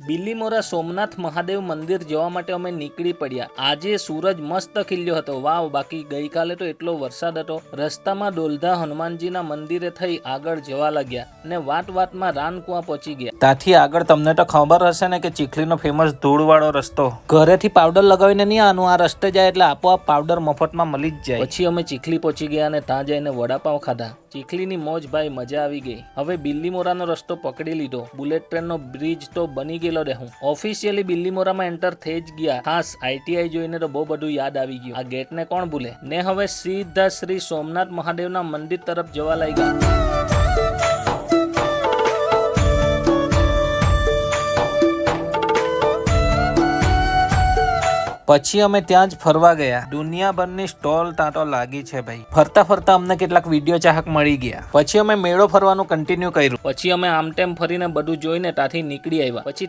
બિલીમોરા સોમનાથ મહાદેવ મંદિર જવા માટે અમે નીકળી પડ્યા। આજે સૂરજ મસ્ત ખીલ્યો હતો, વાવ। બાકી ગઈકાલે તો એટલો વરસાદ હતો। રસ્તામાં ડોલધા હનુમાનજીના મંદિરે થઈ આગળ જવા લાગ્યા ને વાતમાં રાનકુવા પહોંચી ગયા। ત્યાંથી આગળ તમને તો ખબર હશે ને કે ચીખલીનો ફેમસ ધૂળવાળો રસ્તો, ઘરેથી પાવડર લગાવીને નહીં આનું, આ રસ્તે જાય એટલે આપોઆપ પાવડર મફતમાં મળી જ જાય। પછી અમે ચીખલી પહોંચી ગયા અને ત્યાં જઈને વડાપાવ ખાધા। ચીખલીની મોજ ભાઈ, મજા આવી ગઈ। હવે બિલીમોરાનો રસ્તો પકડી લીધો। બુલેટ ટ્રેનનો બ્રિજ તો બની ગયેલો રહું। ઓફિશિયલી બિલીમોરામાં એન્ટર થઈ જ ગયા। ખાસ ITI જોઈને તો બહુ બધું યાદ આવી ગયું। આ ગેટને કોણ ભૂલે ને। હવે સીધા શ્રી સોમનાથ મહાદેવના મંદિર તરફ જવા લાગ્યા। પછી અમે ત્યાં જ ફરવા ગયા। દુનિયાભરની સ્ટોલ ત્યાં તો લાગી છે ભાઈ। ફરતા ફરતા અમને કેટલાક વિડીયો ચાહક મળી ગયા। પછી અમે મેળો ફરવાનું કન્ટિન્યુ કર્યું। પછી અમે આમ તેમ ફરીને બધું જોઈને ત્યાંથી નીકળી આવ્યા। પછી